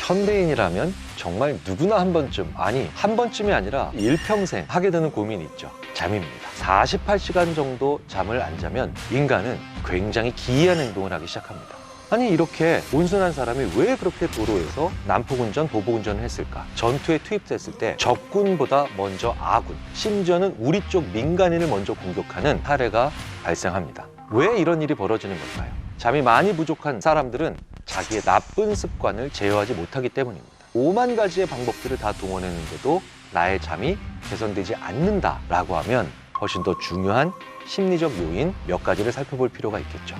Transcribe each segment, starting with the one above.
현대인이라면 정말 누구나 한 번쯤, 아니 한 번쯤이 아니라 일평생 하게 되는 고민이 있죠. 잠입니다. 48시간 정도 잠을 안 자면 인간은 굉장히 기이한 행동을 하기 시작합니다. 아니 이렇게 온순한 사람이 왜 그렇게 도로에서 난폭운전, 보복운전을 했을까? 전투에 투입됐을 때 적군보다 먼저 아군, 심지어는 우리 쪽 민간인을 먼저 공격하는 사례가 발생합니다. 왜 이런 일이 벌어지는 걸까요? 잠이 많이 부족한 사람들은 자기의 나쁜 습관을 제어하지 못하기 때문입니다. 5만 가지의 방법들을 다 동원했는데도 나의 잠이 개선되지 않는다라고 하면 훨씬 더 중요한 심리적 요인 몇 가지를 살펴볼 필요가 있겠죠.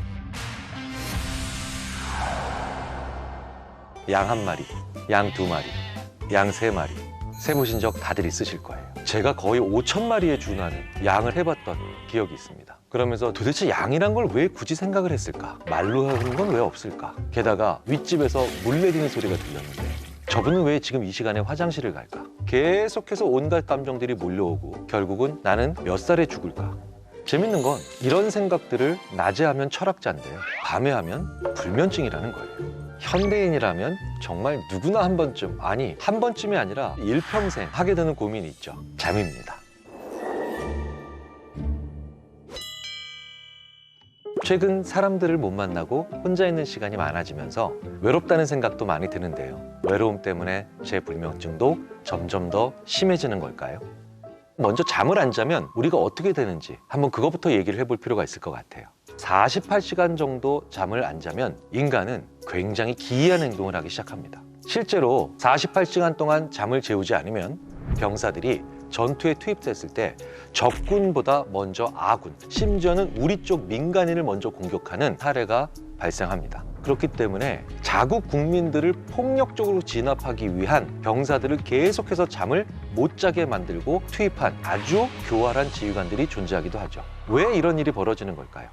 양 한 마리, 양 두 마리, 양 세 마리 세보신 적 다들 있으실 거예요. 제가 거의 5,000마리에 준하는 양을 해봤던 기억이 있습니다. 그러면서 도대체 양이란 걸 왜 굳이 생각을 했을까? 말로 하는 건 왜 없을까? 게다가 윗집에서 물 내리는 소리가 들렸는데 저분은 왜 지금 이 시간에 화장실을 갈까? 계속해서 온갖 감정들이 몰려오고 결국은 나는 몇 살에 죽을까? 재밌는 건 이런 생각들을 낮에 하면 철학자인데요. 밤에 하면 불면증이라는 거예요. 현대인이라면 정말 누구나 한 번쯤, 아니 한 번쯤이 아니라 일평생 하게 되는 고민이 있죠. 잠입니다. 최근 사람들을 못 만나고 혼자 있는 시간이 많아지면서 외롭다는 생각도 많이 드는데요. 외로움 때문에 제 불면증도 점점 더 심해지는 걸까요? 먼저 잠을 안 자면 우리가 어떻게 되는지 한번 그것부터 얘기를 해볼 필요가 있을 것 같아요. 48시간 정도 잠을 안 자면 인간은 굉장히 기이한 행동을 하기 시작합니다. 실제로 48시간 동안 잠을 재우지 않으면 병사들이 전투에 투입됐을 때 적군보다 먼저 아군, 심지어는 우리 쪽 민간인을 먼저 공격하는 사례가 발생합니다. 그렇기 때문에 자국 국민들을 폭력적으로 진압하기 위한 병사들을 계속해서 잠을 못 자게 만들고 투입한 아주 교활한 지휘관들이 존재하기도 하죠. 왜 이런 일이 벌어지는 걸까요?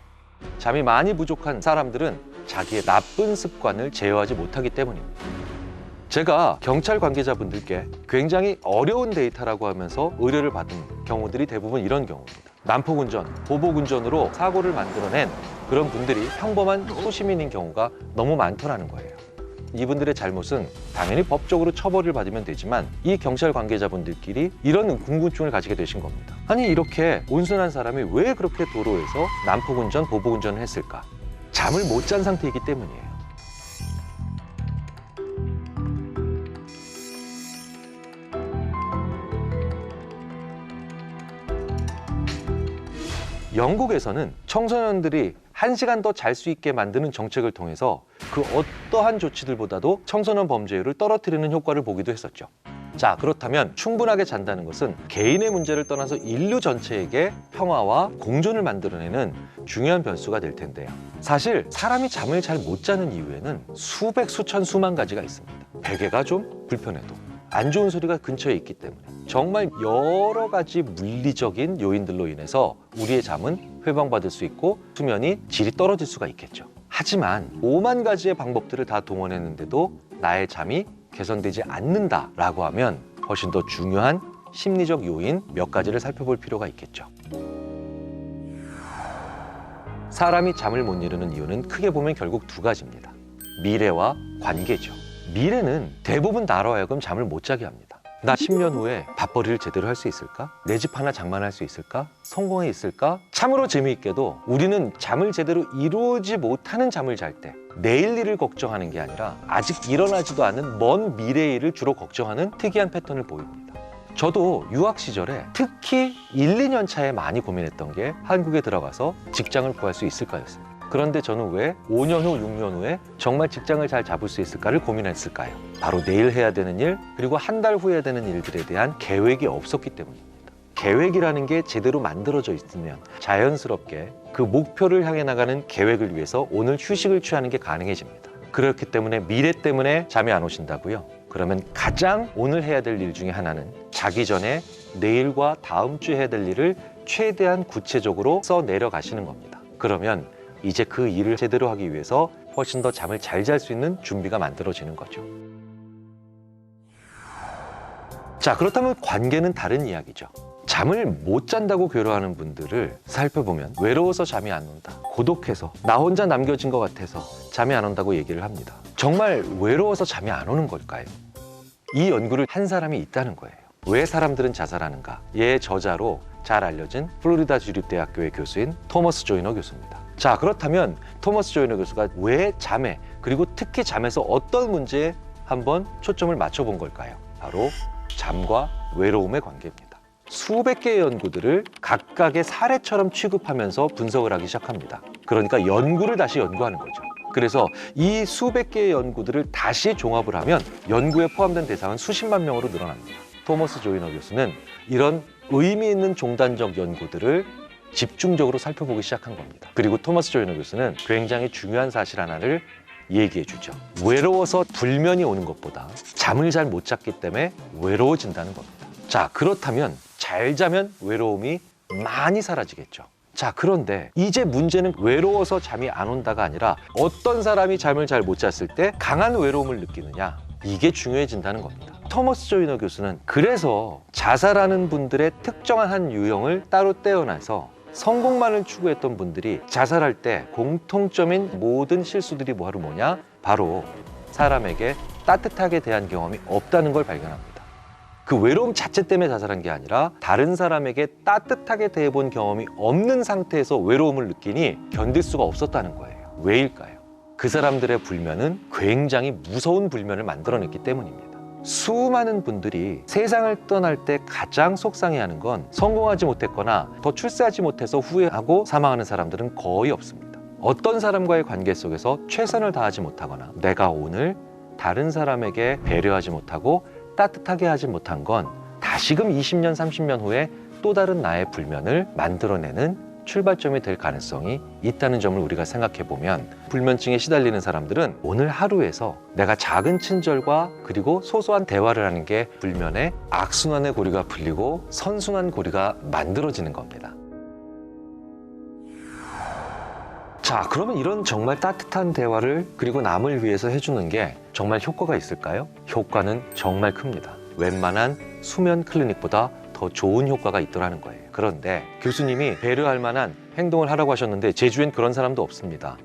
잠이 많이 부족한 사람들은 자기의 나쁜 습관을 제어하지 못하기 때문입니다. 제가 경찰 관계자분들께 굉장히 어려운 데이터라고 하면서 의뢰를 받은 경우들이 대부분 이런 경우입니다. 난폭운전, 보복운전으로 사고를 만들어낸 그런 분들이 평범한 소시민인 경우가 너무 많더라는 거예요. 이분들의 잘못은 당연히 법적으로 처벌을 받으면 되지만 이 경찰 관계자분들끼리 이런 궁금증을 가지게 되신 겁니다. 아니 이렇게 온순한 사람이 왜 그렇게 도로에서 난폭운전, 보복운전을 했을까? 잠을 못 잔 상태이기 때문이에요. 영국에서는 청소년들이 1시간 더 잘 수 있게 만드는 정책을 통해서 그 어떠한 조치들보다도 청소년 범죄율을 떨어뜨리는 효과를 보기도 했었죠. 자, 그렇다면 충분하게 잔다는 것은 개인의 문제를 떠나서 인류 전체에게 평화와 공존을 만들어내는 중요한 변수가 될 텐데요. 사실 사람이 잠을 잘 못 자는 이유에는 수백, 수천, 수만 가지가 있습니다. 베개가 좀 불편해도, 안 좋은 소리가 근처에 있기 때문에, 정말 여러 가지 물리적인 요인들로 인해서 우리의 잠은 회방받을 수 있고 수면이 질이 떨어질 수가 있겠죠. 하지만 5만 가지의 방법들을 다 동원했는데도 나의 잠이 개선되지 않는다라고 하면 훨씬 더 중요한 심리적 요인 몇 가지를 살펴볼 필요가 있겠죠. 사람이 잠을 못 이루는 이유는 크게 보면 결국 두 가지입니다. 미래와 관계죠. 미래는 대부분 나로 하여금 잠을 못 자게 합니다. 나 10년 후에 밥벌이를 제대로 할 수 있을까? 내 집 하나 장만할 수 있을까? 성공해 있을까? 참으로 재미있게도 우리는 잠을 제대로 이루지 못하는 잠을 잘 때 내일 일을 걱정하는 게 아니라 아직 일어나지도 않은 먼 미래의 일을 주로 걱정하는 특이한 패턴을 보입니다. 저도 유학 시절에 특히 1, 2년 차에 많이 고민했던 게 한국에 들어가서 직장을 구할 수 있을까였습니다. 그런데 저는 왜 5년 후, 6년 후에 정말 직장을 잘 잡을 수 있을까를 고민했을까요? 바로 내일 해야 되는 일, 그리고 한 달 후에 해야 되는 일들에 대한 계획이 없었기 때문입니다. 계획이라는 게 제대로 만들어져 있으면 자연스럽게 그 목표를 향해 나가는 계획을 위해서 오늘 휴식을 취하는 게 가능해집니다. 그렇기 때문에 미래 때문에 잠이 안 오신다고요? 그러면 가장 오늘 해야 될 일 중에 하나는 자기 전에 내일과 다음 주에 해야 될 일을 최대한 구체적으로 써 내려가시는 겁니다. 그러면 이제 그 일을 제대로 하기 위해서 훨씬 더 잠을 잘 잘 수 있는 준비가 만들어지는 거죠. 자, 그렇다면 관계는 다른 이야기죠. 잠을 못 잔다고 괴로워하는 분들을 살펴보면 외로워서 잠이 안 온다, 고독해서 나 혼자 남겨진 것 같아서 잠이 안 온다고 얘기를 합니다. 정말 외로워서 잠이 안 오는 걸까요? 이 연구를 한 사람이 있다는 거예요. 왜 사람들은 자살하는가? 의 저자로 잘 알려진 플로리다 주립대학교의 교수인 토머스 조이너 교수입니다. 자, 그렇다면 토머스 조이너 교수가 왜 잠에, 그리고 특히 잠에서 어떤 문제에 한번 초점을 맞춰본 걸까요? 바로 잠과 외로움의 관계입니다. 수백 개의 연구들을 각각의 사례처럼 취급하면서 분석을 하기 시작합니다. 그러니까 연구를 다시 연구하는 거죠. 그래서 이 수백 개의 연구들을 다시 종합을 하면 연구에 포함된 대상은 수십만 명으로 늘어납니다. 토머스 조이너 교수는 이런 의미 있는 종단적 연구들을 집중적으로 살펴보기 시작한 겁니다. 그리고 토머스 조이너 교수는 굉장히 중요한 사실 하나를 얘기해 주죠. 외로워서 불면이 오는 것보다 잠을 잘 못 잤기 때문에 외로워진다는 겁니다. 자, 그렇다면 잘 자면 외로움이 많이 사라지겠죠. 자, 그런데 이제 문제는 외로워서 잠이 안 온다가 아니라 어떤 사람이 잠을 잘 못 잤을 때 강한 외로움을 느끼느냐, 이게 중요해진다는 겁니다. 토머스 조이너 교수는 그래서 자살하는 분들의 특정한 한 유형을 따로 떼어내서 성공만을 추구했던 분들이 자살할 때 공통점인 모든 실수들이 바로 뭐냐? 바로 사람에게 따뜻하게 대한 경험이 없다는 걸 발견합니다. 그 외로움 자체 때문에 자살한 게 아니라 다른 사람에게 따뜻하게 대해본 경험이 없는 상태에서 외로움을 느끼니 견딜 수가 없었다는 거예요. 왜일까요? 그 사람들의 불면은 굉장히 무서운 불면을 만들어냈기 때문입니다. 수많은 분들이 세상을 떠날 때 가장 속상해하는 건 성공하지 못했거나 더 출세하지 못해서 후회하고 사망하는 사람들은 거의 없습니다. 어떤 사람과의 관계 속에서 최선을 다하지 못하거나 내가 오늘 다른 사람에게 배려하지 못하고 따뜻하게 하지 못한 건 다시금 20년, 30년 후에 또 다른 나의 불면을 만들어내는 출발점이 될 가능성이 있다는 점을 우리가 생각해 보면 불면증에 시달리는 사람들은 오늘 하루에서 내가 작은 친절과 그리고 소소한 대화를 하는 게 불면의 악순환의 고리가 풀리고 선순환 고리가 만들어지는 겁니다. 자, 그러면 이런 정말 따뜻한 대화를 그리고 남을 위해서 해주는 게 정말 효과가 있을까요? 효과는 정말 큽니다. 웬만한 수면 클리닉보다 더 좋은 효과가 있더라는 거예요. 그런데 교수님이 배려할 만한 행동을 하라고 하셨는데 제 주위엔 그런 사람도 없습니다.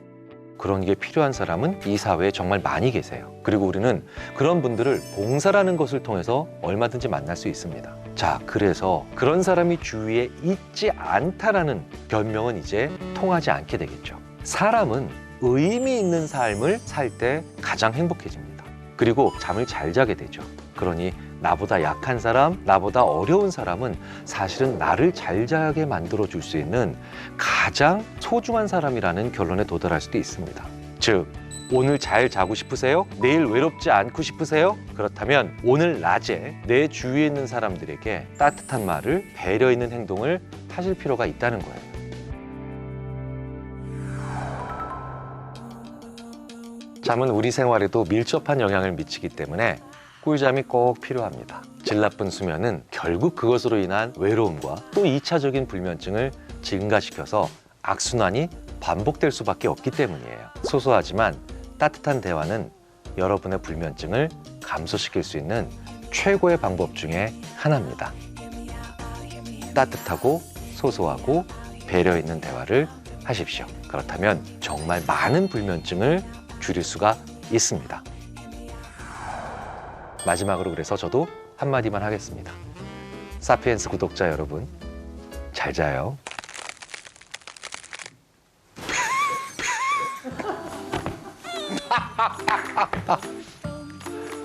그런 게 필요한 사람은 이 사회에 정말 많이 계세요. 그리고 우리는 그런 분들을 봉사라는 것을 통해서 얼마든지 만날 수 있습니다. 자, 그래서 그런 사람이 주위에 있지 않다라는 변명은 이제 통하지 않게 되겠죠. 사람은 의미 있는 삶을 살 때 가장 행복해집니다. 그리고 잠을 잘 자게 되죠. 그러니 나보다 약한 사람, 나보다 어려운 사람은 사실은 나를 잘 자게 만들어줄 수 있는 가장 소중한 사람이라는 결론에 도달할 수도 있습니다. 즉, 오늘 잘 자고 싶으세요? 내일 외롭지 않고 싶으세요? 그렇다면 오늘 낮에 내 주위에 있는 사람들에게 따뜻한 말을, 배려 있는 행동을 하실 필요가 있다는 거예요. 잠은 우리 생활에도 밀접한 영향을 미치기 때문에 꿀잠이 꼭 필요합니다. 질 나쁜 수면은 결국 그것으로 인한 외로움과 또 2차적인 불면증을 증가시켜서 악순환이 반복될 수밖에 없기 때문이에요. 소소하지만 따뜻한 대화는 여러분의 불면증을 감소시킬 수 있는 최고의 방법 중에 하나입니다. 따뜻하고 소소하고 배려 있는 대화를 하십시오. 그렇다면 정말 많은 불면증을 줄일 수가 있습니다. 마지막으로 그래서 저도 한마디만 하겠습니다. 사피엔스 구독자 여러분, 잘 자요.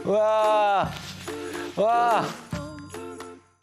와.